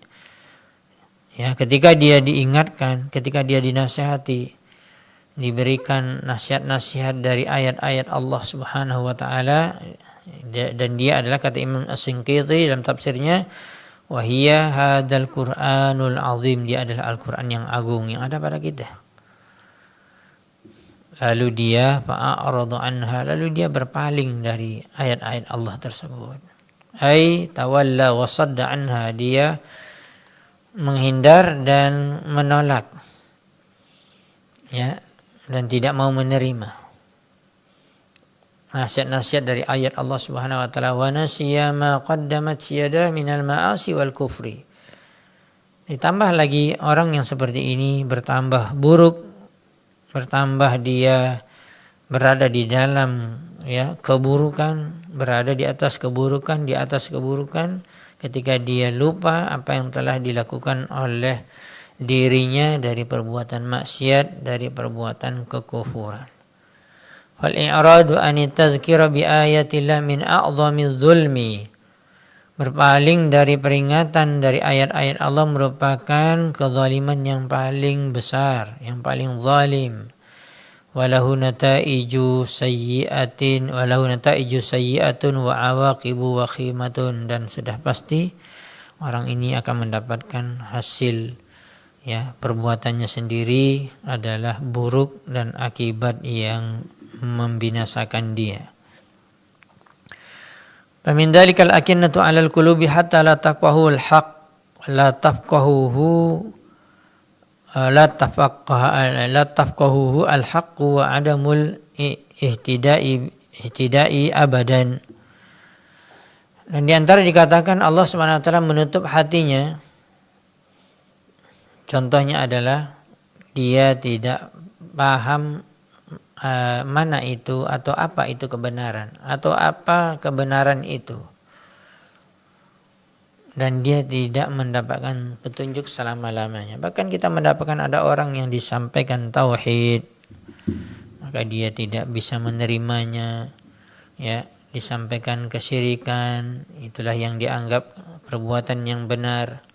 ya, ketika dia diingatkan, ketika dia dinasihati, diberikan nasihat-nasihat dari ayat-ayat Allah Subhanahu wa taala, dan dia adalah, kata Imam Asy-Shinqiti dalam tafsirnya, wa hiya hadzal Qur'anul azim, dia adalah Al-Qur'an yang agung yang ada pada kita. Lalu dia fa'arada anha, lalu dia berpaling dari ayat-ayat Allah tersebut. Ai tawalla wa sadda anha, dia menghindar dan menolak, ya, dan tidak mau menerima nasihat-nasihat dari ayat Allah Subhanahu wa taala. Wa nasiya ma qaddamat yadah minal ma'asi wal kufri. Ditambah lagi orang yang seperti ini bertambah buruk, bertambah dia berada di dalam, ya, keburukan, berada di atas keburukan, ketika dia lupa apa yang telah dilakukan oleh dirinya dari perbuatan maksiat, dari perbuatan kekufuran. Fal i'radu an tadhkira bi ayatillah min a'zami zulmi. Berpaling dari peringatan dari ayat-ayat Allah merupakan kezaliman yang paling besar, yang paling zalim. Walahu nataiju sayyi'atun wa awaqibu wakhimatun, dan sudah pasti orang ini akan mendapatkan hasil, ya, perbuatannya sendiri adalah buruk dan akibat yang membinasakan dia. Famin dzalikal akinnatu 'alal qulubi hatta la taqwahu al-haq la tafqahuhu al-haqq wa adamul ihtida'i abadan. Dan di antara dikatakan Allah Subhanahu wa taala menutup hatinya, contohnya adalah dia tidak paham mana itu atau apa itu kebenaran, atau apa kebenaran itu, dan dia tidak mendapatkan petunjuk selama-lamanya. Bahkan kita mendapatkan ada orang yang disampaikan tauhid, maka dia tidak bisa menerimanya, ya, disampaikan kesyirikan, itulah yang dianggap perbuatan yang benar.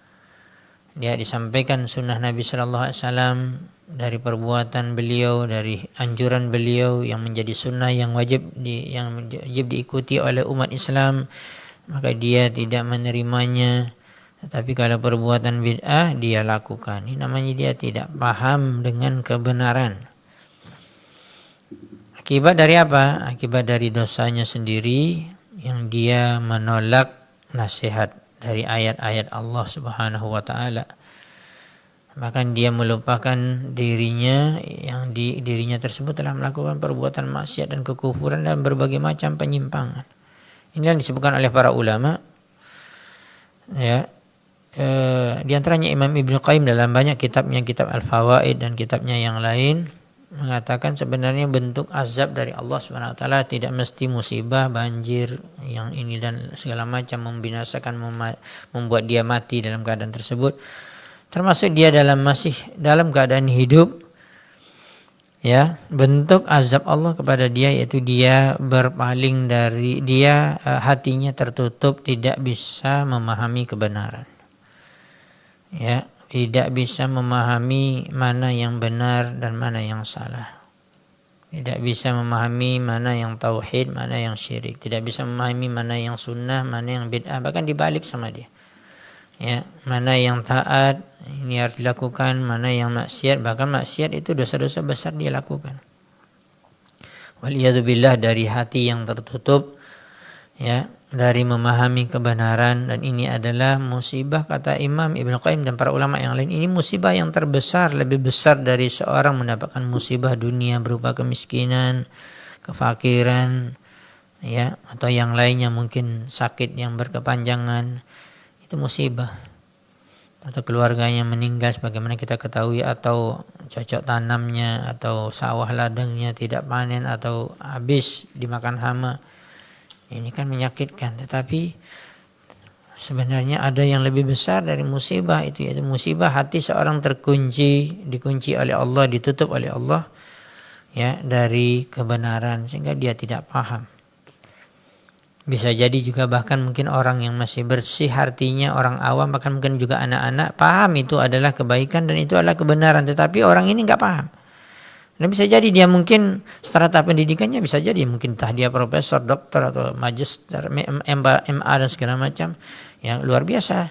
Dia disampaikan sunnah Nabi Sallallahu Alaihi Wasallam, dari perbuatan beliau, dari anjuran beliau yang menjadi sunnah yang wajib diikuti oleh umat Islam, maka dia tidak menerimanya. Tetapi kalau perbuatan bid'ah dia lakukan, ini namanya dia tidak paham dengan kebenaran. Akibat dari apa? Akibat dari dosanya sendiri yang dia menolak nasihat dari ayat-ayat Allah Subhanahu wa taala. Bahkan dia melupakan dirinya, yang dirinya tersebut telah melakukan perbuatan maksiat dan kekufuran dan berbagai macam penyimpangan. Ini yang disebutkan oleh para ulama, ya. Di antaranya Imam Ibnu Qayyim dalam banyak kitabnya, kitab Al-Fawaid dan kitabnya yang lain, mengatakan sebenarnya bentuk azab dari Allah Subhanahu wa taala tidak mesti musibah, banjir, yang ini dan segala macam membinasakan, membuat dia mati dalam keadaan tersebut. Termasuk dia masih dalam keadaan hidup, ya, bentuk azab Allah kepada dia yaitu dia berpaling dari dia, hatinya tertutup, tidak bisa memahami kebenaran, ya, tidak bisa memahami mana yang benar dan mana yang salah, tidak bisa memahami mana yang tauhid, mana yang syirik, tidak bisa memahami mana yang sunnah, mana yang bid'ah, bahkan dibalik sama dia. Ya, mana yang taat ini harus dilakukan, mana yang maksiat, bahkan maksiat itu dosa-dosa besar dia lakukan. Waliyadzubillah, dari hati yang tertutup, ya, dari memahami kebenaran, dan ini adalah musibah kata Imam Ibnu Qayyim dan para ulama yang lain. Ini musibah yang terbesar, lebih besar dari seorang mendapatkan musibah dunia berupa kemiskinan, kefakiran, ya, atau yang lainnya, mungkin sakit yang berkepanjangan. Itu musibah. Atau keluarganya meninggal sebagaimana kita ketahui, atau cocok tanamnya atau sawah ladangnya tidak panen atau habis dimakan hama. Ini kan menyakitkan, tetapi sebenarnya ada yang lebih besar dari musibah itu, yaitu musibah hati seorang dikunci oleh Allah, ditutup oleh Allah, ya, dari kebenaran sehingga dia tidak paham. Bisa jadi juga bahkan mungkin orang yang masih bersih hatinya, orang awam, bahkan mungkin juga anak-anak paham itu adalah kebaikan dan itu adalah kebenaran, tetapi orang ini nggak paham. Dan bisa jadi dia mungkin strata pendidikannya bisa jadi mungkin entah dia profesor, dokter atau magister, MA dan segala macam yang luar biasa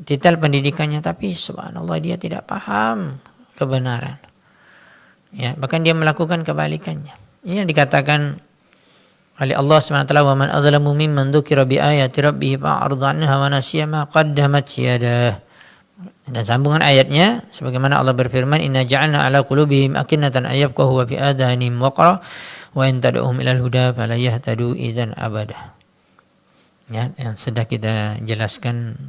detail pendidikannya, tapi subhanallah dia tidak paham kebenaran. Ya, bahkan dia melakukan kebalikannya. Ini yang dikatakan oleh Allah SWT, wa man adzlamu mimman dzukira bi ayati rabbih fa'arada 'anha wa nasiya ma qaddamat yadah. Dan sambungan ayatnya sebagaimana Allah berfirman, inna ja'alna 'ala qulubihim akinnatan ay yafqahu wa fi adhanihim waqra wa in tad'uhum ilal huda fala yahtadu idzan abada. Ya, yang sudah kita jelaskan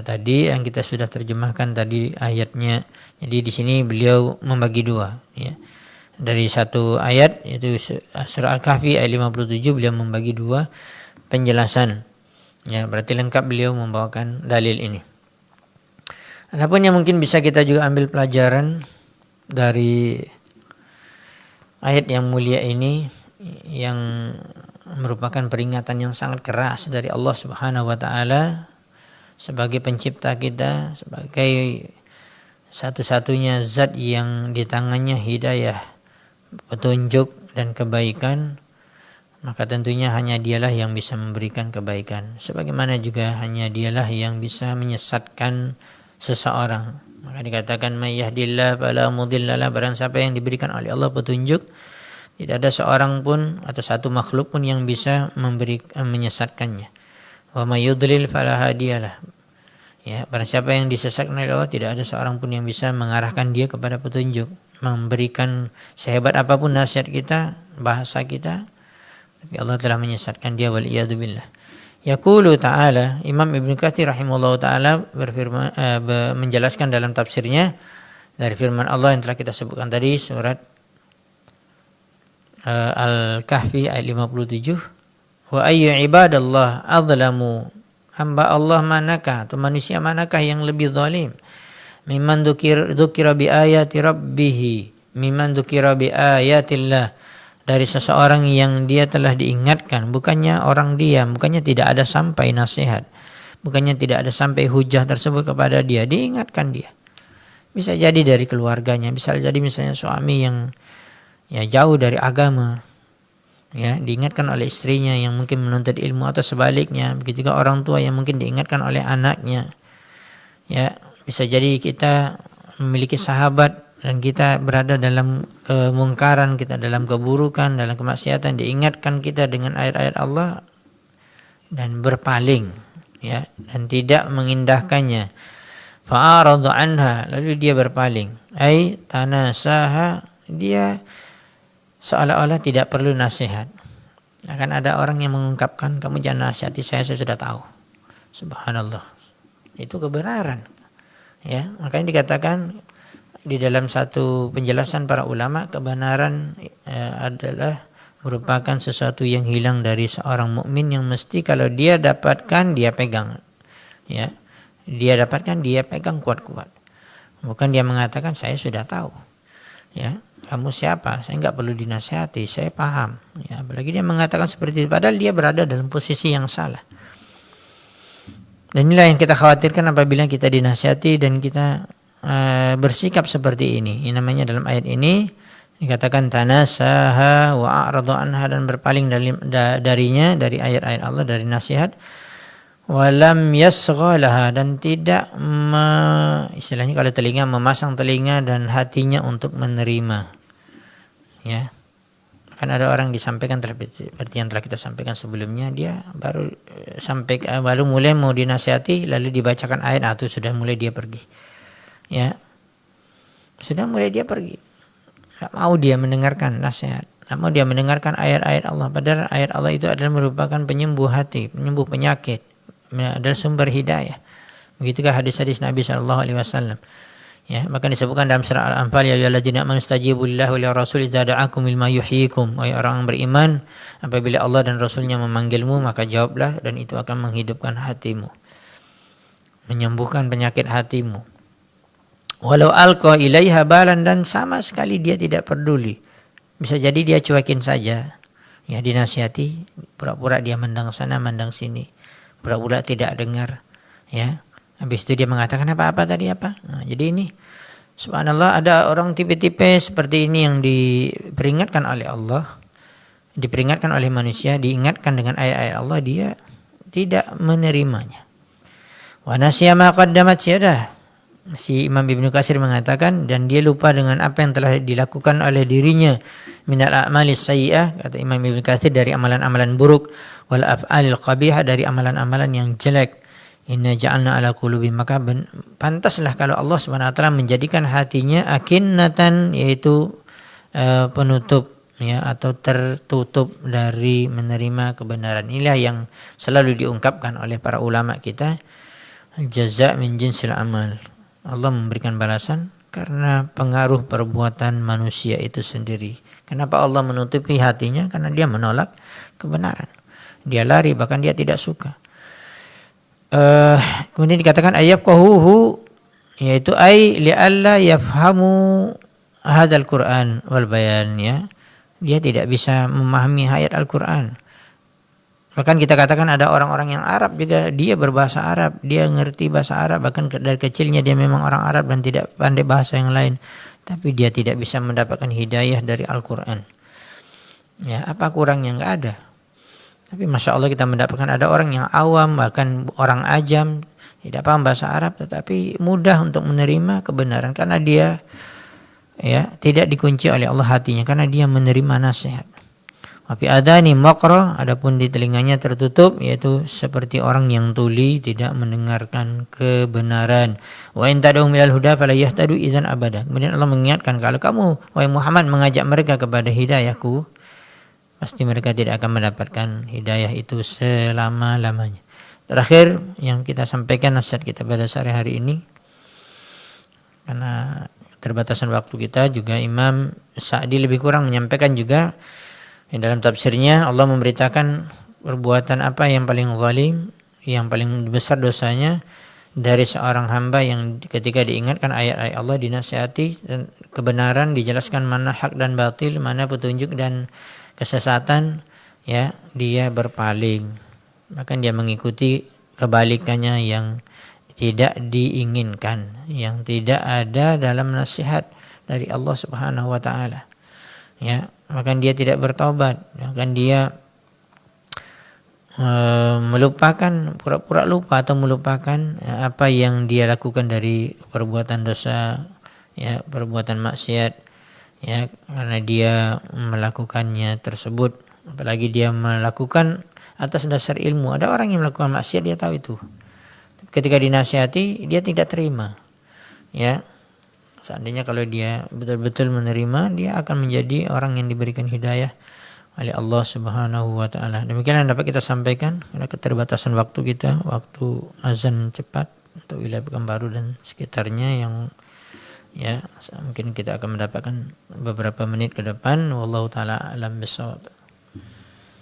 tadi, yang kita sudah terjemahkan tadi ayatnya. Jadi di sini beliau membagi dua, ya. Dari satu ayat yaitu surah Al-Kahfi ayat 57 beliau membagi dua penjelasan. Ya, berarti lengkap beliau membawakan dalil ini. Adapun yang mungkin bisa kita juga ambil pelajaran dari ayat yang mulia ini, yang merupakan peringatan yang sangat keras dari Allah Subhanahu wa taala sebagai pencipta kita, sebagai satu-satunya zat yang di tangannya hidayah, petunjuk dan kebaikan, maka tentunya hanya dialah yang bisa memberikan kebaikan, sebagaimana juga hanya dialah yang bisa menyesatkan seseorang. Maka dikatakan may yahdillahu fala mudhillalah, barang siapa yang diberikan oleh Allah petunjuk, tidak ada seorang pun atau satu makhluk pun yang bisa menyesatkannya. Wa may yudlil fala hadiyalah. Ya, barang siapa yang disesatkan oleh Allah, tidak ada seorang pun yang bisa mengarahkan dia kepada petunjuk, memberikan sehebat apapun nasihat kita, bahasa kita, tapi Allah telah menyesatkan dia, waliyadzubillah. Yaqulu ta'ala, Imam Ibnu Katsir rahimahullah ta'ala berfirman, menjelaskan dalam tafsirnya dari firman Allah yang telah kita sebutkan tadi, surat Al-Kahfi ayat 57, wa ayyu ibadallah adzlamu, hamba Allah manakah atau manusia manakah yang lebih zalim, mimman dzukira bi ayati rabbih, mimman dzukira bi ayatillah, dari seseorang yang dia telah diingatkan, bukannya orang diam, bukannya tidak ada sampai nasihat, bukannya tidak ada sampai hujah tersebut kepada dia, diingatkan dia. Bisa jadi dari keluarganya, bisa jadi misalnya suami yang ya jauh dari agama, ya, diingatkan oleh istrinya yang mungkin menuntut ilmu, atau sebaliknya, begitu juga orang tua yang mungkin diingatkan oleh anaknya. Ya, bisa jadi kita memiliki sahabat dan kita berada dalam kemungkaran, kita dalam keburukan, dalam kemaksiatan, diingatkan kita dengan ayat-ayat Allah dan berpaling, ya, dan tidak mengindahkannya. Fa'arada anha, lalu dia berpaling. Ai tanasaha, dia seolah-olah tidak perlu nasihat. Akan ada orang yang mengungkapkan, kamu jangan nasihati saya sudah tahu. Subhanallah. Itu kebenaran. Ya, makanya dikatakan di dalam satu penjelasan para ulama, kebenaran adalah merupakan sesuatu yang hilang dari seorang mukmin yang mesti kalau dia dapatkan dia pegang. Ya. Dia dapatkan dia pegang kuat-kuat. Bukan dia mengatakan saya sudah tahu. Ya, kamu siapa? Saya enggak perlu dinasihati, saya paham. Ya, apalagi dia mengatakan seperti itu padahal dia berada dalam posisi yang salah. Dan inilah yang kita khawatirkan apabila kita dinasihati dan kita bersikap seperti ini. Ini namanya dalam ayat ini dikatakan tanasaha wa a'rada anha, dan berpaling darinya, dari ayat-ayat Allah, dari nasihat. walam yasghalaha, dan tidak istilahnya kalau telinga, memasang telinga dan hatinya untuk menerima. Ya, kan ada orang disampaikan seperti yang telah kita sampaikan sebelumnya, dia baru baru mulai mau dinasihati lalu dibacakan ayat, itu sudah mulai dia pergi. Ya, sudah mulai dia pergi. Tidak mau dia mendengarkan nasihat, tidak mau dia mendengarkan ayat-ayat Allah. Padahal ayat Allah itu adalah merupakan penyembuh hati, penyembuh penyakit, adalah sumber hidayah. Begitukah hadis-hadis Nabi SAW. Ya, maka disebutkan dalam surah Al-Anfal, ya ayyuhalladzina amanu stajibu lillahi wa lirrasul idza da'akum lima yuhyikum. Wahai orang beriman, apabila Allah dan Rasulnya memanggilmu, maka jawablah, dan itu akan menghidupkan hatimu, menyembuhkan penyakit hatimu. Walau alqa ilaiha balan, dan sama sekali dia tidak peduli. Bisa jadi dia cuekin saja. Ya, dinasihati, pura-pura dia mandang sana, mandang sini, pura-pura tidak dengar. Ya, habis itu dia mengatakan apa tadi. Nah, jadi ini subhanallah, ada orang tipe-tipe seperti ini yang diperingatkan oleh Allah, diperingatkan oleh manusia, diingatkan dengan ayat-ayat Allah, dia tidak menerimanya. Wa nasiya ma qaddamat yadah. Si Imam Ibnu Katsir mengatakan, dan dia lupa dengan apa yang telah dilakukan oleh dirinya minal a'malis sayyi'ah, kata Imam Ibnu Katsir, dari amalan-amalan buruk, wal af'alil qabihah, dari amalan-amalan yang jelek. Inna ja'alna ala qulubi, maka pantaslah kalau Allah Subhanahu wa taala menjadikan hatinya akinnatan, yaitu penutup, ya, atau tertutup dari menerima kebenaran. Inilah yang selalu diungkapkan oleh para ulama kita, jaza' min jinsil amal. Allah memberikan balasan karena pengaruh perbuatan manusia itu sendiri. Kenapa Allah menutupi hatinya? Karena dia menolak kebenaran. Dia lari, bahkan dia tidak suka. Kemudian dikatakan ayyafqahuhu, yaitu ay li'alla yafhamu hadzal Qur'an wal bayan, ya. Dia tidak bisa memahami ayat Al-Qur'an. Bahkan kita katakan ada orang-orang yang Arab juga, dia berbahasa Arab, dia ngerti bahasa Arab, bahkan dari kecilnya dia memang orang Arab dan tidak pandai bahasa yang lain, tapi dia tidak bisa mendapatkan hidayah dari Al-Qur'an. Ya, apa kurangnya? Enggak ada. Tapi Masya Allah kita mendapatkan ada orang yang awam, bahkan orang ajam, tidak paham bahasa Arab, tetapi mudah untuk menerima kebenaran karena dia, ya, tidak dikunci oleh Allah hatinya, karena dia menerima nasihat. Tapi adani maqra, adapun di telinganya tertutup, yaitu seperti orang yang tuli, tidak mendengarkan kebenaran. Wa in tad'u ilal huda fala yahtadu idzan abada. Kemudian Allah mengingatkan, kalau kamu wahai Muhammad mengajak mereka kepada hidayahku, pasti mereka tidak akan mendapatkan hidayah itu selama-lamanya. Terakhir yang kita sampaikan nasihat kita pada sore hari ini, karena keterbatasan waktu kita juga, Imam Sa'di lebih kurang menyampaikan juga dalam tafsirnya. Allah memberitakan perbuatan apa yang paling zalim, yang paling besar dosanya dari seorang hamba yang ketika diingatkan ayat-ayat Allah, dinasihati dan kebenaran, dijelaskan mana hak dan batil, mana petunjuk dan kesesatan, ya, dia berpaling, bahkan dia mengikuti kebalikannya yang tidak diinginkan, yang tidak ada dalam nasihat dari Allah Subhanahu wa taala. Ya, bahkan dia tidak bertobat, bahkan dia melupakan, pura-pura lupa atau melupakan apa yang dia lakukan dari perbuatan dosa, ya, perbuatan maksiat, ya, karena dia melakukannya tersebut. Apalagi dia melakukan atas dasar ilmu. Ada orang yang melakukan maksiat, dia tahu itu, ketika dinasihati dia tidak terima, ya. Seandainya kalau dia betul-betul menerima, dia akan menjadi orang yang diberikan hidayah oleh Allah Subhanahu wa taala. Demikian yang dapat kita sampaikan karena keterbatasan waktu kita, waktu azan cepat untuk wilayah Pekanbaru dan sekitarnya, yang, ya, mungkin kita akan mendapatkan beberapa menit ke depan. Wallahu taala alam bisawab.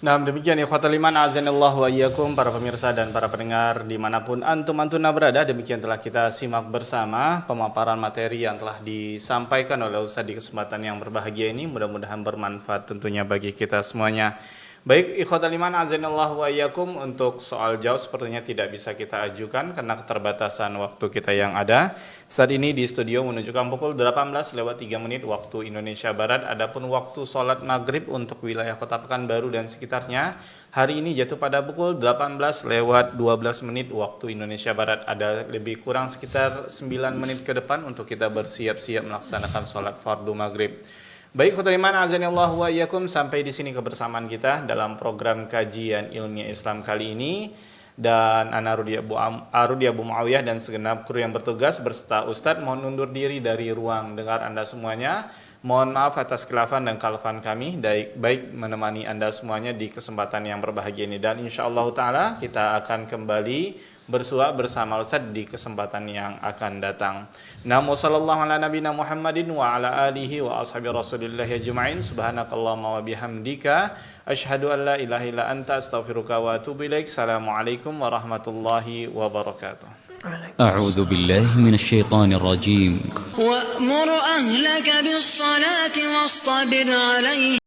Nah, demikian ikhwatal iman azanillahu wa iyyakum, para pemirsa dan para pendengar dimanapun antum-antuna berada. Demikian telah kita simak bersama pemaparan materi yang telah disampaikan oleh Ustaz di kesempatan yang berbahagia ini. Mudah-mudahan bermanfaat tentunya bagi kita semuanya. Baik, ikhwatal iman azanillahu wa iyyakum, untuk soal jawab sepertinya tidak bisa kita ajukan karena keterbatasan waktu kita yang ada. Saat ini di studio menunjukkan pukul 18:03 waktu Indonesia Barat. Adapun waktu sholat maghrib untuk wilayah Kota Pekanbaru dan sekitarnya hari ini jatuh pada pukul 18:12 waktu Indonesia Barat. Ada lebih kurang sekitar 9 menit ke depan untuk kita bersiap-siap melaksanakan sholat fardu maghrib. Baik, khotiriman azanillahu wa iyyakum, sampai di sini kebersamaan kita dalam program kajian ilmiah Islam kali ini, dan Ana Arudi Abu Muawiyah dan segenap kru yang bertugas berserta Ustadz mohon undur diri dari ruang dengar Anda semuanya. Mohon maaf atas khilafan dan kalfan kami, baik menemani Anda semuanya di kesempatan yang berbahagia ini, dan insyaallah taala kita akan kembali bersua bersama Ustaz di kesempatan yang akan datang. Namu sallallahu ala nabiyina Muhammadin wa ala alihi wa ashabi Rasulillah ajma'in. Subhanakallahumma wa bihamdika asyhadu an la ilaha illa anta astaghfiruka wa atubu ilaik. Assalamualaikum warahmatullahi wabarakatuh. أعوذ بالله من الشيطان الرجيم وأمر أهلك بالصلاة واصطبر عليها